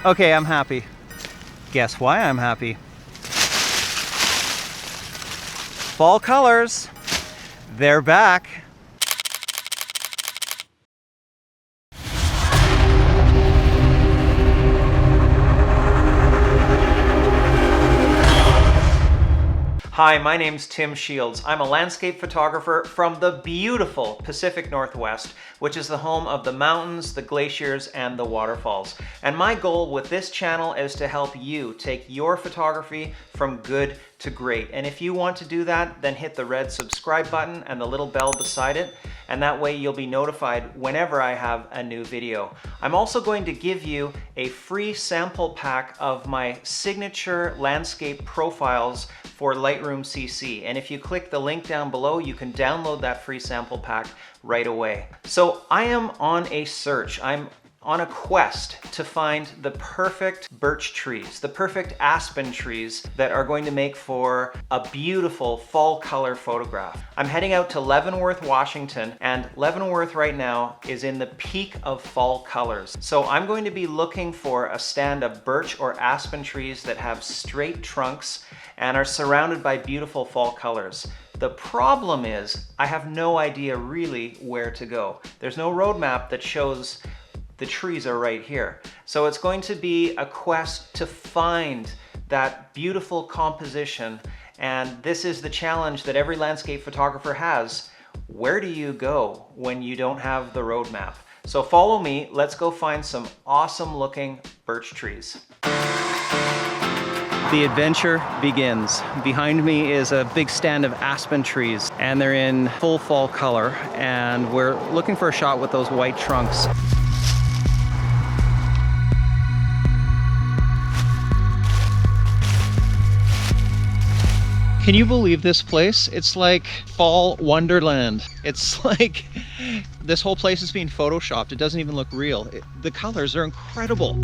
Okay, I'm happy. Guess why I'm happy? Fall colors, they're back. Hi, my name's Tim Shields. I'm a landscape photographer from the beautiful Pacific Northwest, which is the home of the mountains, the glaciers, and the waterfalls. And my goal with this channel is to help you take your photography from good to great. And if you want to do that, then hit the red subscribe button and the little bell beside it, and that way you'll be notified whenever I have a new video. I'm also going to give you a free sample pack of my signature landscape profiles for Lightroom CC. And if you click the link down below, you can download that free sample pack right away. So I am on a search. I'm on a quest to find the perfect birch trees, the perfect aspen trees that are going to make for a beautiful fall color photograph. I'm heading out to Leavenworth, Washington, and Leavenworth right now is in the peak of fall colors. So I'm going to be looking for a stand of birch or aspen trees that have straight trunks and are surrounded by beautiful fall colors. The problem is I have no idea really where to go. There's no roadmap that shows the trees are right here. So it's going to be a quest to find that beautiful composition, and this is the challenge that every landscape photographer has. Where do you go when you don't have the roadmap? So follow me, let's go find some awesome looking birch trees. The adventure begins. Behind me is a big stand of aspen trees, and they're in full fall color, and we're looking for a shot with those white trunks. Can you believe this place? It's like fall wonderland. It's like this whole place is being photoshopped. It doesn't even look real. The colors are incredible.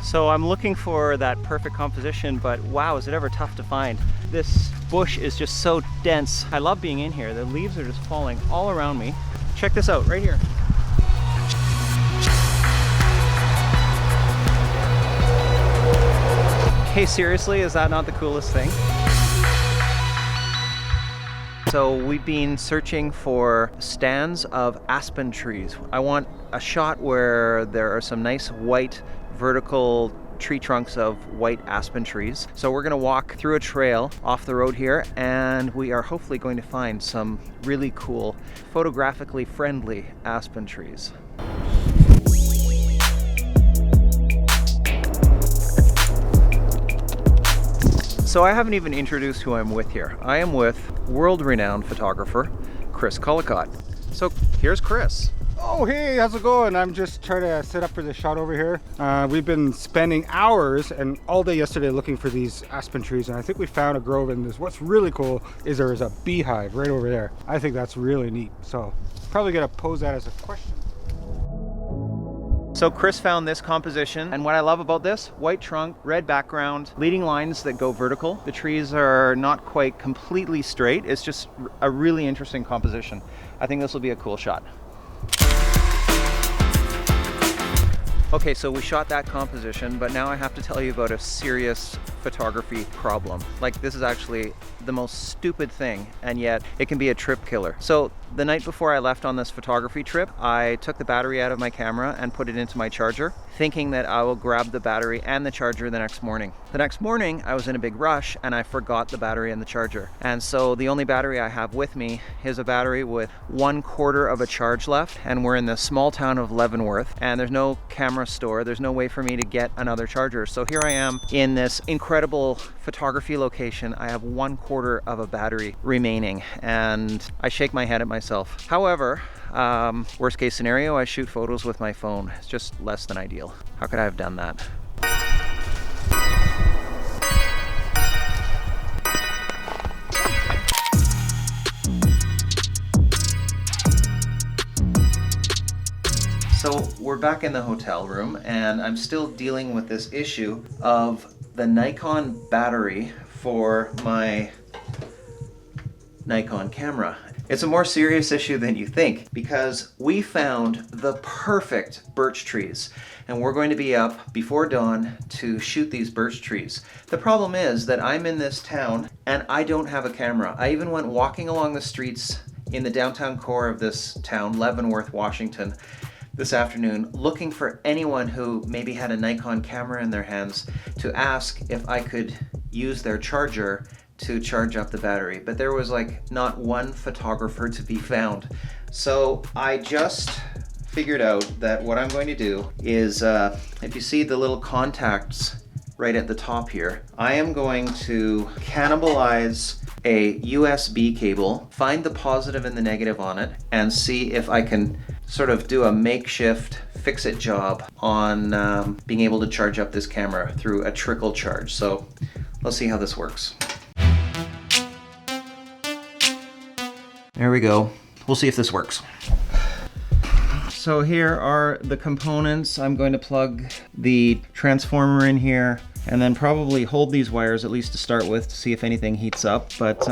So I'm looking for that perfect composition, but wow, is it ever tough to find. This bush is just so dense. I love being in here. The leaves are just falling all around me. Check this out right here. Hey, seriously, is that not the coolest thing? So we've been searching for stands of aspen trees. I want a shot where there are some nice white vertical tree trunks of white aspen trees. So we're gonna walk through a trail off the road here, and we are hopefully going to find some really cool, photographically friendly aspen trees. So I haven't even introduced who I'm with here. I am with world-renowned photographer, Chris Collicott. So here's Chris. Oh, hey, how's it going? I'm just trying to set up for the shot over here. We've been spending hours and all day yesterday looking for these aspen trees, and I think we found a grove, and what's really cool is there is a beehive right over there. I think that's really neat. So probably gonna pose that as a question. So Chris found this composition, and what I love about this, white trunk, red background, leading lines that go vertical. The trees are not quite completely straight. It's just a really interesting composition. I think this will be a cool shot. Okay, so we shot that composition, but now I have to tell you about a serious photography problem. Like, this is actually the most stupid thing, and yet it can be a trip killer. So the night before I left on this photography trip, I took the battery out of my camera and put it into my charger, thinking that I will grab the battery and the charger the next morning. The next morning, I was in a big rush and I forgot the battery and the charger. And so the only battery I have with me is a battery with 1/4 of a charge left, and we're in the small town of Leavenworth, and there's no camera store. There's no way for me to get another charger. So here I am in this incredible photography location. I have 1/4 of a battery remaining, and I shake my head at myself. However, worst case scenario, I shoot photos with my phone. It's just less than ideal. How could I have done that? So we're back in the hotel room, and I'm still dealing with this issue of the Nikon battery for my Nikon camera. It's a more serious issue than you think because we found the perfect birch trees and we're going to be up before dawn to shoot these birch trees. The problem is that I'm in this town and I don't have a camera. I even went walking along the streets in the downtown core of this town, Leavenworth, Washington, this afternoon, looking for anyone who maybe had a Nikon camera in their hands to ask if I could use their charger to charge up the battery, but there was like not one photographer to be found. So I just figured out that what I'm going to do is, if you see the little contacts right at the top here, I am going to cannibalize a USB cable, find the positive and the negative on it, and see if I can sort of do a makeshift fix-it job on being able to charge up this camera through a trickle charge. So let's see how this works. There we go. We'll see if this works. So here are the components. I'm going to plug the transformer in here and then probably hold these wires at least to start with to see if anything heats up. But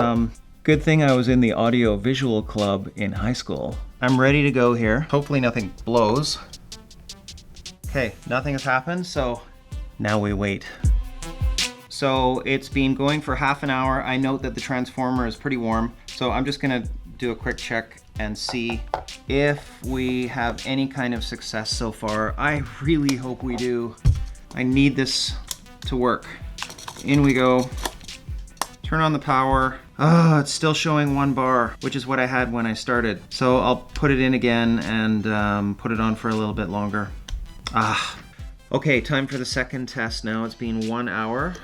good thing I was in the audio visual club in high school. I'm ready to go here. Hopefully nothing blows. Okay, nothing has happened, so now we wait. So it's been going for half an hour. I note that the transformer is pretty warm, so I'm just gonna do a quick check and see if we have any kind of success so far. I really hope we do. I need this to work. In we go. Turn on the power. Oh, it's still showing 1 bar, which is what I had when I started. So I'll put it in again and put it on for a little bit longer. Okay, time for the second test now. It's been 1 hour.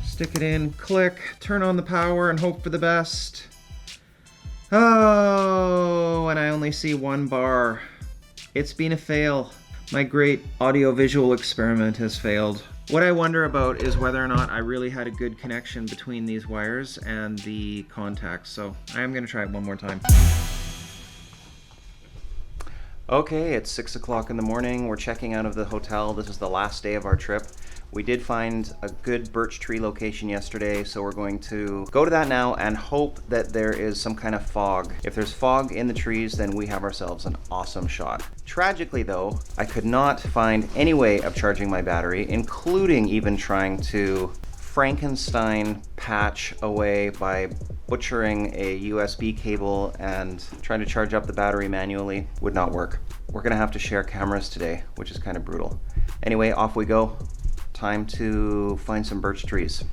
Stick it in, click, turn on the power and hope for the best. Oh, and I only see 1 bar. It's been a fail. My great audio-visual experiment has failed. What I wonder about is whether or not I really had a good connection between these wires and the contacts. So I am gonna try it one more time. Okay, it's 6 o'clock in the morning. We're checking out of the hotel. This is the last day of our trip. We did find a good birch tree location yesterday, so we're going to go to that now and hope that there is some kind of fog. If there's fog in the trees, then we have ourselves an awesome shot. Tragically though, I could not find any way of charging my battery, including even trying to Frankenstein patch away by butchering a USB cable and trying to charge up the battery manually. Would not work. We're gonna have to share cameras today, which is kind of brutal. Anyway, off we go. Time to find some birch trees.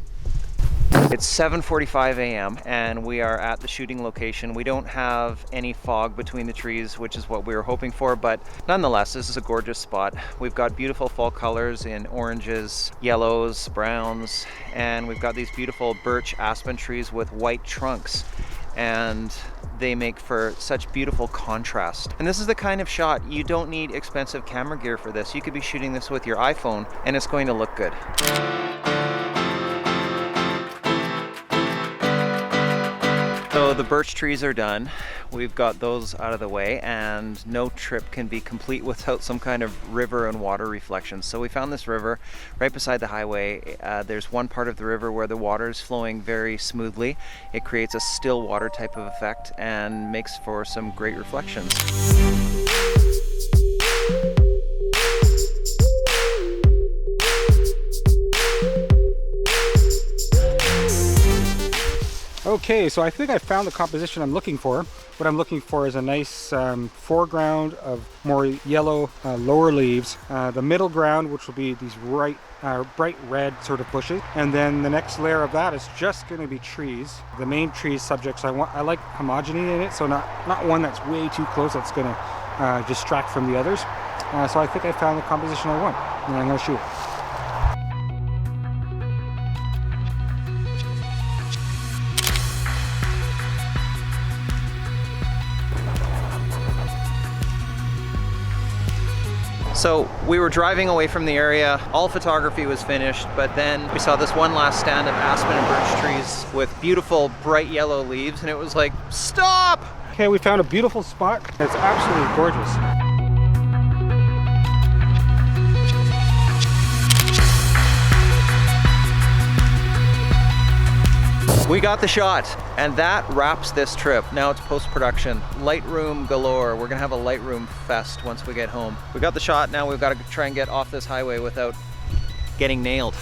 It's 7:45 a.m. and we are at the shooting location. We don't have any fog between the trees, which is what we were hoping for, but nonetheless, this is a gorgeous spot. We've got beautiful fall colors in oranges, yellows, browns, and we've got these beautiful birch aspen trees with white trunks, and they make for such beautiful contrast. And this is the kind of shot you don't need expensive camera gear for this. You could be shooting this with your iPhone and it's going to look good. So the birch trees are done. We've got those out of the way, and no trip can be complete without some kind of river and water reflections. So we found this river right beside the highway. There's one part of the river where the water is flowing very smoothly. It creates a still water type of effect and makes for some great reflections. Okay, so I think I found the composition I'm looking for. What I'm looking for is a nice foreground of more yellow lower leaves. The middle ground, which will be these bright red sort of bushes. And then the next layer of that is just going to be trees. The main tree subjects, I like homogeneity in it, so not one that's way too close that's going to distract from the others. So I think I found the composition I want, and I'm going to shoot it. So we were driving away from the area, all photography was finished, but then we saw this one last stand of aspen and birch trees with beautiful bright yellow leaves, and it was like, stop! Okay, we found a beautiful spot. It's absolutely gorgeous. We got the shot, and that wraps this trip. Now it's post-production. Lightroom galore. We're gonna have a Lightroom fest once we get home. We got the shot, now we've got to try and get off this highway without getting nailed.